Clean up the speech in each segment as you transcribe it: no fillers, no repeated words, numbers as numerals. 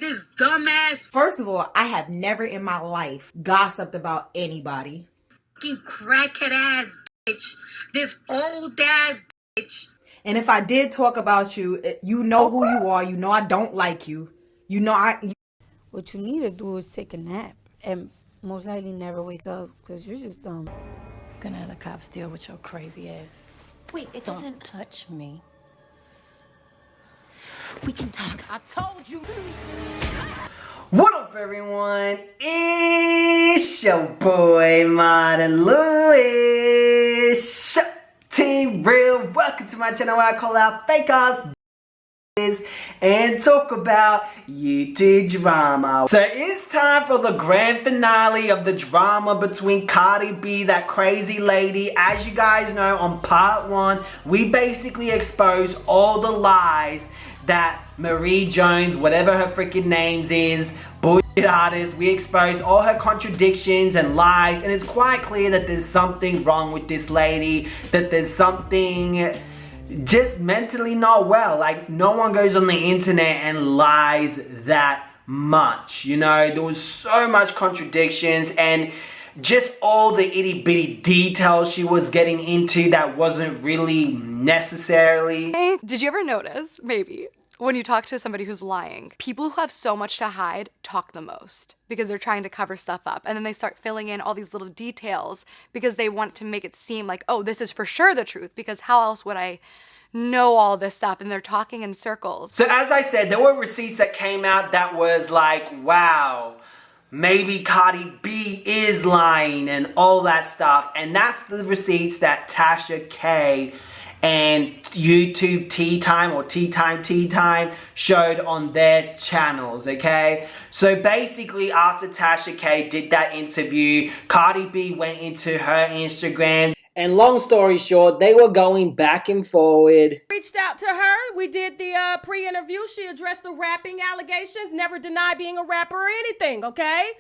This dumbass First of all, I have never in my life gossiped about anybody. fucking crackhead ass bitch. This old ass bitch. And if I did talk about you, you know who you are. You know I don't like you. You know What you need to do is take a nap and most likely never wake up because you're just dumb. Gonna have the cops deal with your crazy ass. Wait, it doesn't touch me. We can talk. I told you. What up, everyone? It's your boy, Monn Lewis. Team Real. Welcome to my channel where I call out fake ass and talk about YouTube drama. So it's time for the grand finale of the drama between Cardi B, that crazy lady. As you guys know, on part 1, we basically exposed all the lies that Marie Jones, whatever her freaking names is, bullshit artist, we exposed all her contradictions and lies, and it's quite clear that there's something wrong with this lady, that there's something just mentally not well. Like, no one goes on the internet and lies that much, you know. There was so much contradictions and just all the itty bitty details she was getting into that wasn't really necessarily. Did you ever notice, maybe, when you talk to somebody who's lying, people who have so much to hide talk the most because they're trying to cover stuff up, and then they start filling in all these little details because they want to make it seem like, oh, this is for sure the truth, because how else would I know all this stuff? And they're talking in circles. So as I said, there were receipts that came out that was like, wow, maybe Cardi B is lying and all that stuff. And that's the receipts that Tasha K and YouTube Teatime or Teatime showed on their channels, okay? So basically, after Tasha K did that interview, Cardi B went into her Instagram, and long story short, they were going back and forward. Reached out to her. We did the pre-interview. She addressed the rapping allegations, never denied being a rapper or anything, okay?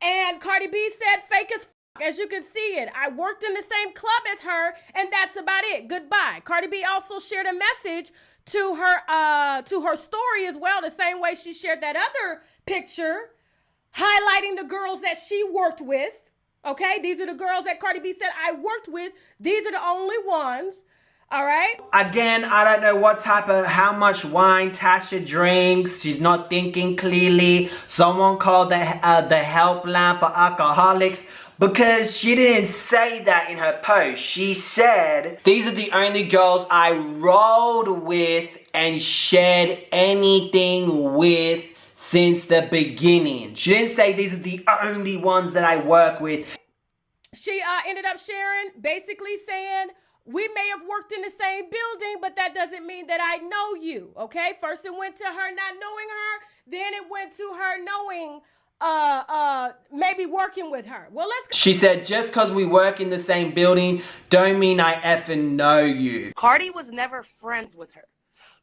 And Cardi B said fake as as you can see it. I worked in the same club as her, and that's about it. Goodbye. Cardi B also shared a message to her story as well, the same way she shared that other picture, highlighting the girls that she worked with. Okay, these are the girls that Cardi B said I worked with. These are the only ones. All right. Again, I don't know what type of, how much wine Tasha drinks. She's not thinking clearly. Someone called the helpline for alcoholics, because she didn't say that in her post. She said, these are the only girls I rolled with and shared anything with since the beginning. She didn't say these are the only ones that I work with. She ended up sharing, basically saying, we may have worked in the same building, but that doesn't mean that I know you, okay? First it went to her not knowing her, then it went to her knowing maybe working with her. Well, let's go. She said, just because we work in the same building don't mean I effing know you. Cardi was never friends with her.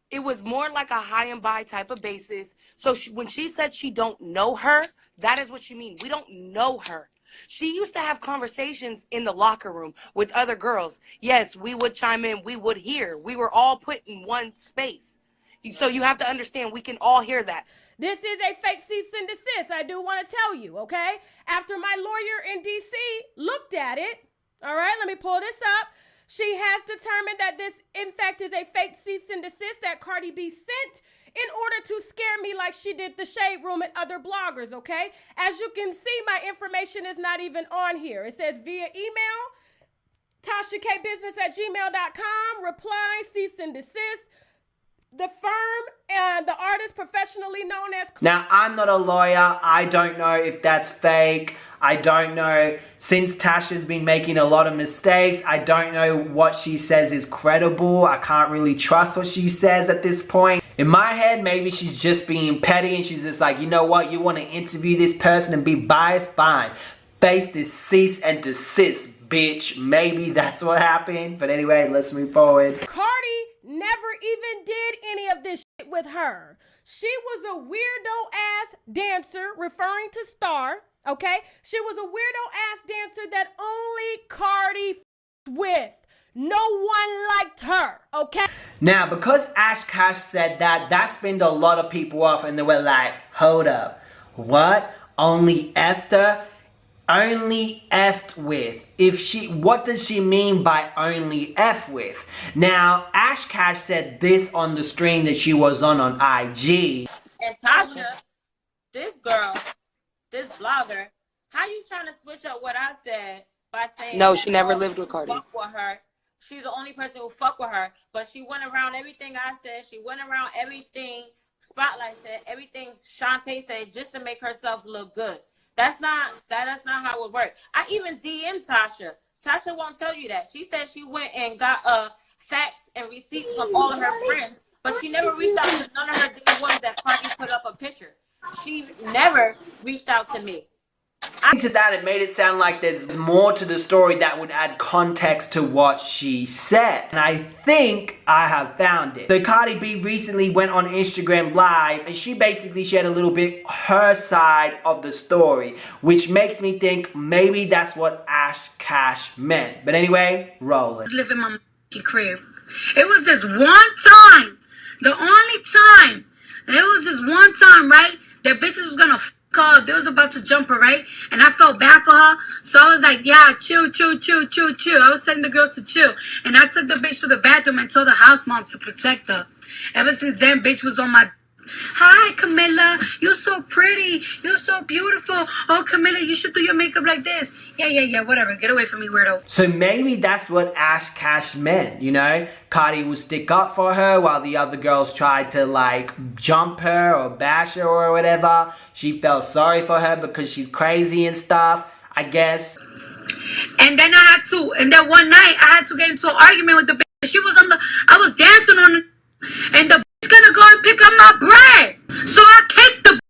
It was more like a high and by type of basis. So when she said she don't know her, that is what she means. We don't know her. She used to have conversations in the locker room with other girls. Yes, we would chime in. We would hear. We were all put in one space. So you have to understand, we can all hear that. This is a fake cease and desist, I do want to tell you, okay? After my lawyer in D.C. looked at it, all right, let me pull this up. She has determined that this, in fact, is a fake cease and desist that Cardi B sent in order to scare me like she did the Shade Room and other bloggers, okay? As you can see, my information is not even on here. It says via email, TashaKBusiness@gmail.com, reply, cease and desist. The firm and the artist professionally known as... Now, I'm not a lawyer. I don't know if that's fake. I don't know. Since Tasha's been making a lot of mistakes, I don't know what she says is credible. I can't really trust what she says at this point. In my head, maybe she's just being petty and she's just like, you know what? You want to interview this person and be biased? Fine. Face this cease and desist, bitch. Maybe that's what happened. But anyway, let's move forward. Cardi never even did any of this shit with her. She was a weirdo ass dancer, referring to Star, okay? She was a weirdo ass dancer that only Cardi with. No one liked her, okay? Now, because Ash Cash said that, that spinned a lot of people off and they were like, hold up, what? Only effed her? Only effed with. What does she mean by only F with? Now, Ash Cash said this on the stream that she was on IG. And Tasha, this girl, this blogger, how you trying to switch up what I said by saying No, she never lived with Cardi. Fuck with her. She's the only person who fuck with her, but she went around everything I said. She went around everything Spotlight said, everything Shantae said, just to make herself look good. That's not how it works. I even DM'd Tasha. Tasha won't tell you that. She said she went and got facts and receipts from all of her friends, but she never reached out to none of her dear ones that Cardi put up a picture. She never reached out to me. To that, it made it sound like there's more to the story that would add context to what she said. And I think I have found it. So Cardi B recently went on Instagram Live and she basically shared a little bit her side of the story, which makes me think maybe that's what Ash Cash meant. But anyway, roll it. I live in my crib. It was this one time, the only time, and it was this one time, right, that bitches was gonna they was about to jump her, right? And I felt bad for her. So I was like, yeah, chill. I was telling the girls to chill. And I took the bitch to the bathroom and told the house mom to protect her. Ever since then, bitch was on my... Hi, Camilla. You're so pretty. You're so beautiful. Oh, Camilla, you should do your makeup like this. Yeah, whatever. Get away from me, weirdo. So maybe that's what Ash Cash meant, you know? Cardi will stick up for her while the other girls tried to, like, jump her or bash her or whatever. She felt sorry for her because she's crazy and stuff, I guess. And then and then one night, I had to get into an argument with the bitch. She was I was dancing on and the gonna go and pick up my bread. So I kicked the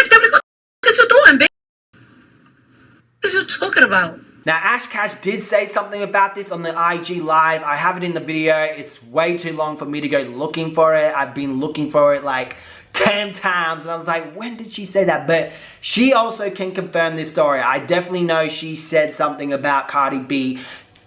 because what you doing, bitch? What you talking about? Now, Ash Cash did say something about this on the IG Live. I have it in the video. It's way too long for me to go looking for it. I've been looking for it like 10 times and I was like, when did she say that? But she also can confirm this story. I definitely know she said something about Cardi B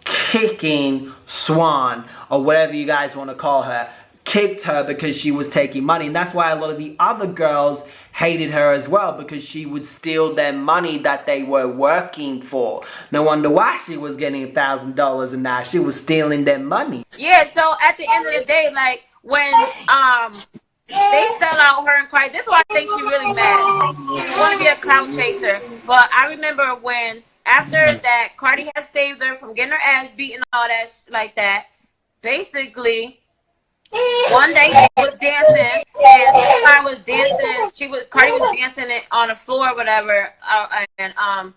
kicking Swan, or whatever you guys want to call her, kicked her because she was taking money. And that's why a lot of the other girls hated her as well, because she would steal their money that they were working for. No wonder why she was getting $1,000 and now she was stealing their money. Yeah, so at the end of the day, like when they sell out her and Cardi, this is why I think she really mad. She want to be a clout chaser. But I remember when after that, Cardi has saved her from getting her ass beaten and all that like that. Basically, one day she was dancing and Cardi was dancing it on the floor or whatever, and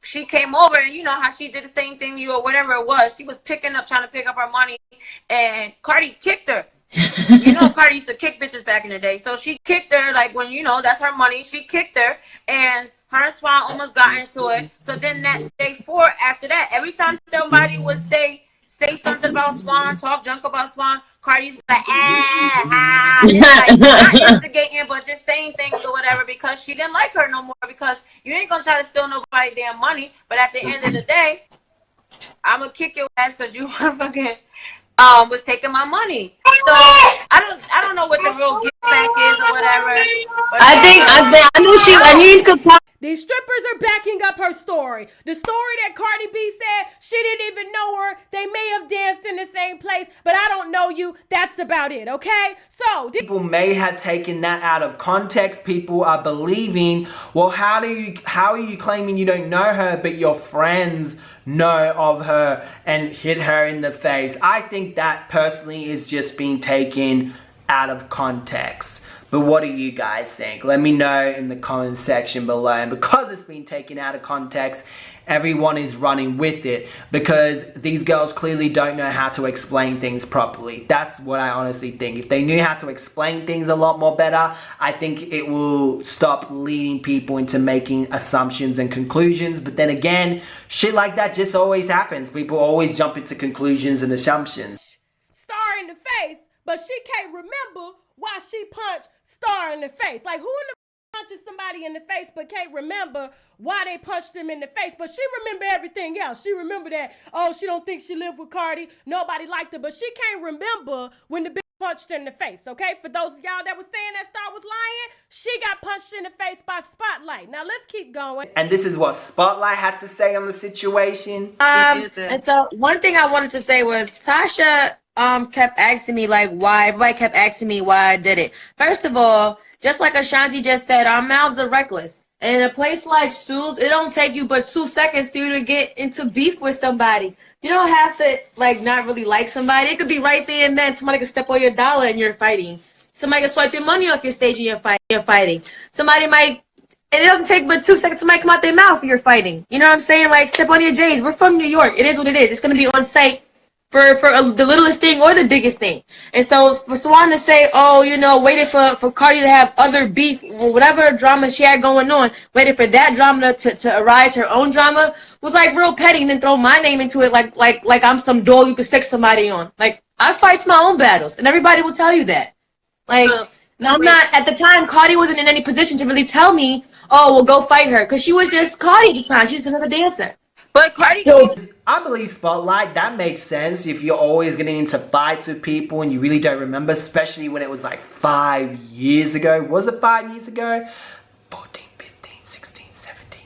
she came over and you know how she did the same thing to you or whatever it was. She was trying to pick up her money, and Cardi kicked her. You know, Cardi used to kick bitches back in the day, so she kicked her like when you know that's her money. She kicked her and her and Swan almost got into it. So then that day 4 after that, every time somebody would say something about Swan, talk junk about Swan, Cardi's like, like not instigating, but just saying things or whatever because she didn't like her no more, because you ain't gonna try to steal nobody damn money. But at the end of the day, I'm gonna kick your ass because you fucking was taking my money. So I don't know what the real get back is or whatever. But I knew you could talk. These strippers are backing up her story. The story that Cardi B said, she didn't even know her. They may have danced in the same place, but I don't know you. That's about it, okay? So people may have taken that out of context. People are believing, well, how are you claiming you don't know her, but your friends know of her and hit her in the face? I think that personally is just being taken out of context. But what do you guys think? Let me know in the comment section below. And because it's been taken out of context, everyone is running with it, because these girls clearly don't know how to explain things properly. That's what I honestly think. If they knew how to explain things a lot more better, I think it will stop leading people into making assumptions and conclusions. But then again, shit like that just always happens. People always jump into conclusions and assumptions. Star in the face, but she can't remember why she punched Star in the face. Like, who in the punches somebody in the face but can't remember why they punched him in the face. But she remember everything else. She remember that, oh, she don't think she lived with Cardi. Nobody liked her. But she can't remember when the bitch punched her in the face, okay? For those of y'all that was saying that Star was lying, she got punched in the face by Spotlight. Now, let's keep going. And this is what Spotlight had to say on the situation. And so one thing I wanted to say was Tasha kept asking me like why. Everybody kept asking me why I did it. First of all, just like Ashanti just said, our mouths are reckless. And in a place like Sue's, it don't take you but 2 seconds for you to get into beef with somebody. You don't have to like not really like somebody. It could be right there and then somebody could step on your dollar and you're fighting. Somebody can swipe your money off your stage and you're fighting. Somebody might, and it doesn't take but 2 seconds. Somebody come out their mouth and you're fighting. You know what I'm saying? Like step on your J's. We're from New York. It is what it is. It's gonna be on site. For the littlest thing or the biggest thing. And so for Swan to say, oh, you know, waited for Cardi to have other beef or whatever drama she had going on, waited for that drama to arise her own drama, was like real petty, and then throw my name into it like I'm some doll you could stick somebody on. Like, I fight my own battles, and everybody will tell you that. Like, no, I'm not, at the time, Cardi wasn't in any position to really tell me, oh, well, go fight her, because she was just Cardi at the time. She was another dancer. But Cardi, I believe Spotlight, that makes sense if you're always getting into fights with people and you really don't remember, especially when it was like 5 years ago. Was it 5 years ago? 14, 15, 16, 17,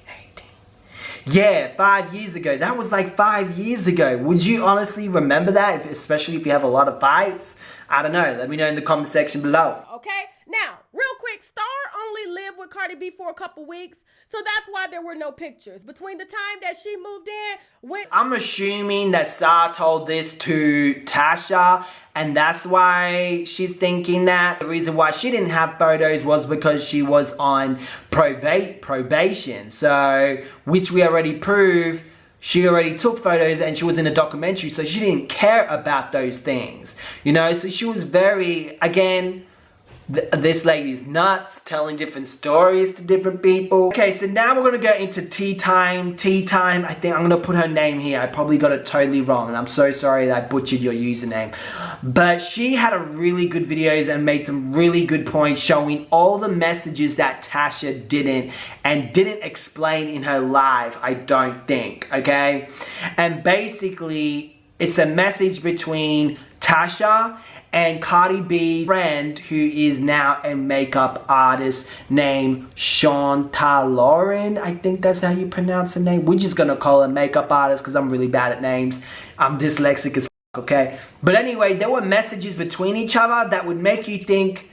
18. Yeah, 5 years ago. That was like 5 years ago. Would you honestly remember that, especially if you have a lot of fights? I don't know. Let me know in the comment section below. Okay, now, real quick, Star only lived with Cardi B for a couple weeks, so that's why there were no pictures. Between the time that she moved in, I'm assuming that Star told this to Tasha, and that's why she's thinking that. The reason why she didn't have photos was because she was on probation, so, which we already proved. She already took photos and she was in a documentary, so she didn't care about those things, you know. So she was very, again, this lady's nuts, telling different stories to different people. Okay, so now we're gonna go into Teatime. Teatime, I think I'm gonna put her name here. I probably got it totally wrong, and I'm so sorry that I butchered your username. But she had a really good videos and made some really good points showing all the messages that Tasha didn't explain in her live, I don't think, okay? And basically, it's a message between Tasha and Cardi B's friend, who is now a makeup artist named Shanta Lauren. I think that's how you pronounce her name. We're just gonna call her makeup artist because I'm really bad at names. I'm dyslexic as f, okay? But anyway, there were messages between each other that would make you think,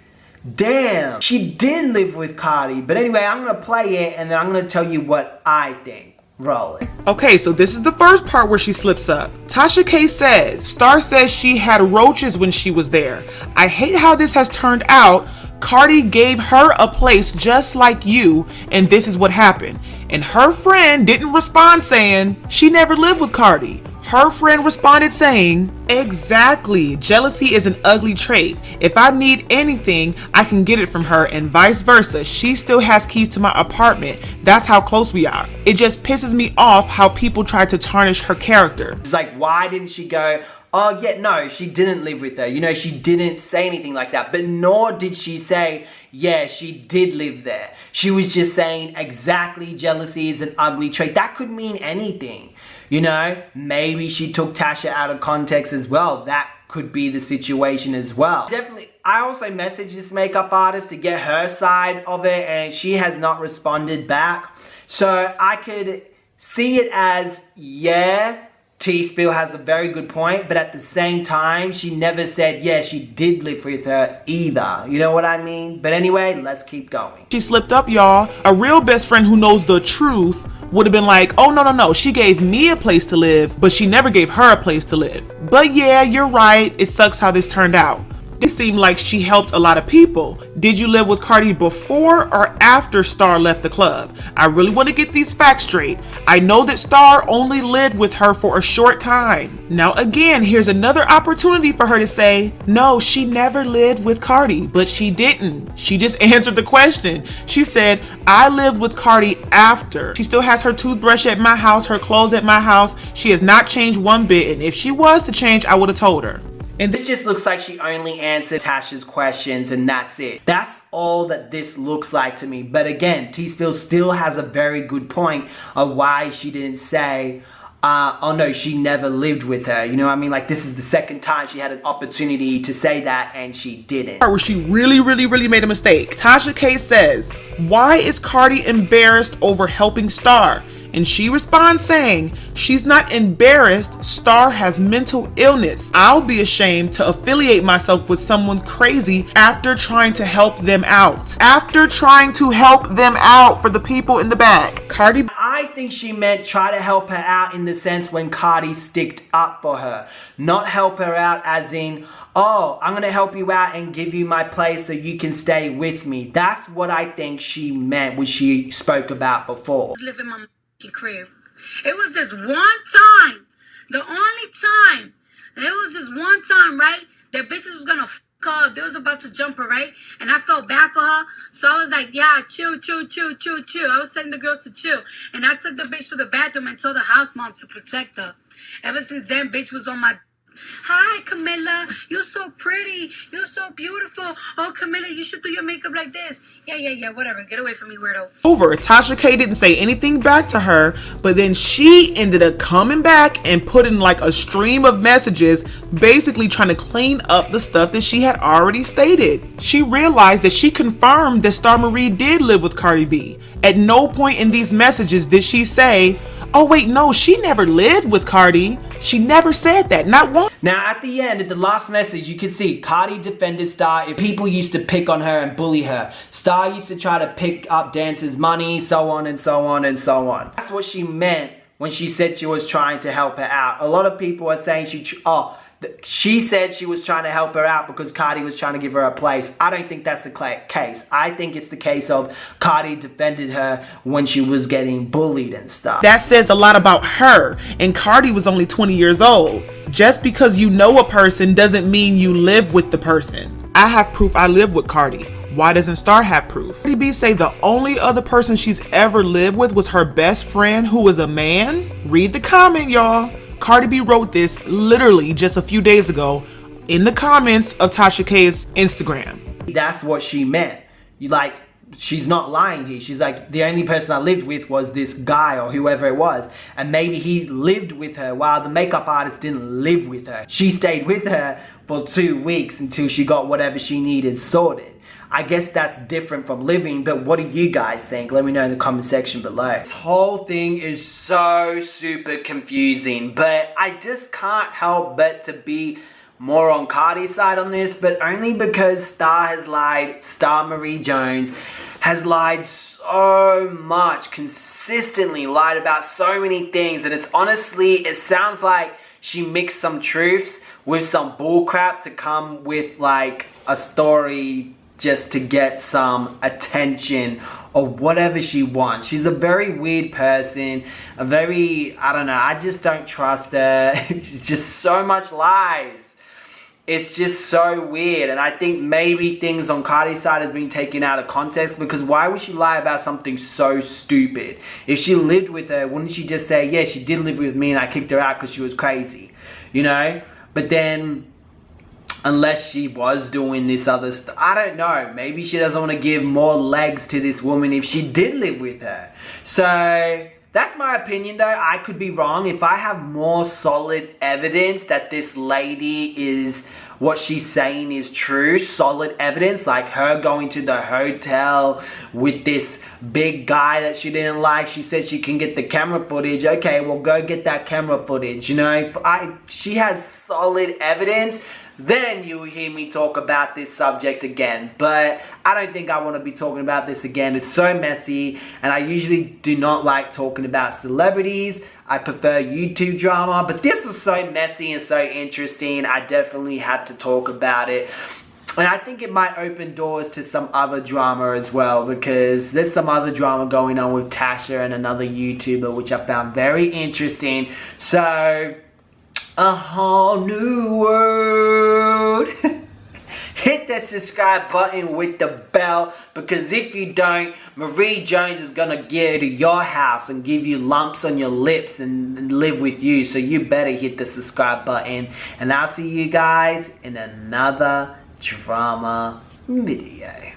damn, she did live with Cardi. But anyway, I'm gonna play it and then I'm gonna tell you what I think. Roll it. Okay, so this is the first part where she slips up. Tasha K says, Star says she had roaches when she was there. I hate how this has turned out. Cardi gave her a place just like you, and this is what happened. And her friend didn't respond saying she never lived with Cardi. Her friend responded saying, exactly, jealousy is an ugly trait. If I need anything, I can get it from her, and vice versa. She still has keys to my apartment. That's how close we are. It just pisses me off how people try to tarnish her character. It's like, why didn't she go, oh yeah, no, she didn't live with her. You know, she didn't say anything like that. But nor did she say, yeah, she did live there. She was just saying exactly, jealousy is an ugly trait. That could mean anything. You know, maybe she took Tasha out of context as well. That could be the situation as well. Definitely, I also messaged this makeup artist to get her side of it, and she has not responded back. So I could see it as, yeah, T-Spill has a very good point, but at the same time, she never said, yeah, she did live with her either. You know what I mean? But anyway, let's keep going. She slipped up, y'all. A real best friend who knows the truth would have been like, oh, no, she gave me a place to live, but she never gave her a place to live. But yeah, you're right. It sucks how this turned out. It seemed like she helped a lot of people. Did you live with Cardi before or after Star left the club? I really want to get these facts straight. I know that Star only lived with her for a short time. Now again, here's another opportunity for her to say, no, she never lived with Cardi, but she didn't. She just answered the question. She said, I lived with Cardi after. She still has her toothbrush at my house, her clothes at my house. She has not changed one bit, and if she was to change, I would have told her. And this just looks like she only answered Tasha's questions and that's it. That's all that this looks like to me. But again, T-Spill still has a very good point of why she didn't say, oh no, she never lived with her. You know what I mean? Like, this is the second time she had an opportunity to say that and she didn't. Where she really made a mistake. Tasha K says, why is Cardi embarrassed over helping Star? And she responds saying, she's not embarrassed. Star has mental illness. I'll be ashamed to affiliate myself with someone crazy after trying to help them out. After trying to help them out for the people in the back. Cardi. I think she meant try to help her out in the sense when Cardi sticked up for her. Not help her out as in, oh, I'm going to help you out and give you my place so you can stay with me. That's what I think she meant when she spoke about before. Live in my crib. It was this one time, the only time, and it was this one time, right, that bitches was gonna up. They was about to jump her, right, and I felt bad for her, so I was like, yeah, chill. I was telling the girls to chill, and I took the bitch to the bathroom and told the house mom to protect her. Ever since then, bitch was on my, hi, Camilla, you're so pretty, you're so beautiful. Oh, Camilla, you should do your makeup like this. Yeah, whatever. Get away from me, weirdo. Over. Tasha K didn't say anything back to her, but then she ended up coming back and putting like a stream of messages, basically trying to clean up the stuff that she had already stated. She realized that she confirmed that Star Marie did live with Cardi B. At no point in these messages did she say, oh wait, no, she never lived with Cardi. She never said that, not once. Now at the end, at the last message, you can see Cardi defended Star if people used to pick on her and bully her. Star used to try to pick up dancers' money, so on and so on and so on. That's what she meant when she said she was trying to help her out. A lot of people are saying she said she was trying to help her out because Cardi was trying to give her a place. I don't think that's the case. I think it's the case of Cardi defended her when she was getting bullied and stuff. That says a lot about her, and Cardi was only 20 years old. Just because you know a person doesn't mean you live with the person. I have proof I live with Cardi. Why doesn't Star have proof? Cardi B say the only other person she's ever lived with was her best friend who was a man. Read the comment, y'all. Cardi B wrote this literally just a few days ago in the comments of Tasha K's Instagram. That's what she meant. She's not lying here. She's like, the only person I lived with was this guy or whoever it was. And maybe he lived with her while the makeup artist didn't live with her. She stayed with her for 2 weeks until she got whatever she needed sorted. I guess that's different from living, but what do you guys think? Let me know in the comment section below. This whole thing is so super confusing, but I just can't help but to be more on Cardi's side on this, but only because Star has lied. Star Marie Jones has lied so much, consistently lied about so many things, and it's honestly, it sounds like she mixed some truths with some bullcrap to come with like a story just to get some attention or whatever she wants. She's a very weird person, a very, I don't know, I just don't trust her. It's just so much lies. It's just so weird, and I think maybe things on Cardi's side has been taken out of context, because why would she lie about something so stupid? If she lived with her, wouldn't she just say, yeah, she did live with me and I kicked her out because she was crazy, you know? But then, unless she was doing this other stuff, I don't know, maybe she doesn't want to give more legs to this woman if she did live with her. So that's my opinion though. I could be wrong. If I have more solid evidence that this lady is, what she's saying is true, solid evidence, like her going to the hotel with this big guy that she didn't like, she said she can get the camera footage, okay, well go get that camera footage, you know. If she has solid evidence, then you will hear me talk about this subject again. But I don't think I want to be talking about this again. It's so messy, and I usually do not like talking about celebrities. I prefer YouTube drama, but this was so messy and so interesting, I definitely had to talk about it. And I think it might open doors to some other drama as well, because there's some other drama going on with Tasha and another YouTuber, which I found very interesting. So, a whole new world. hit that subscribe button with the bell, because if you don't, Marie Jones is gonna get to your house and give you lumps on your lips and live with you. So you better hit the subscribe button, and I'll see you guys in another drama video.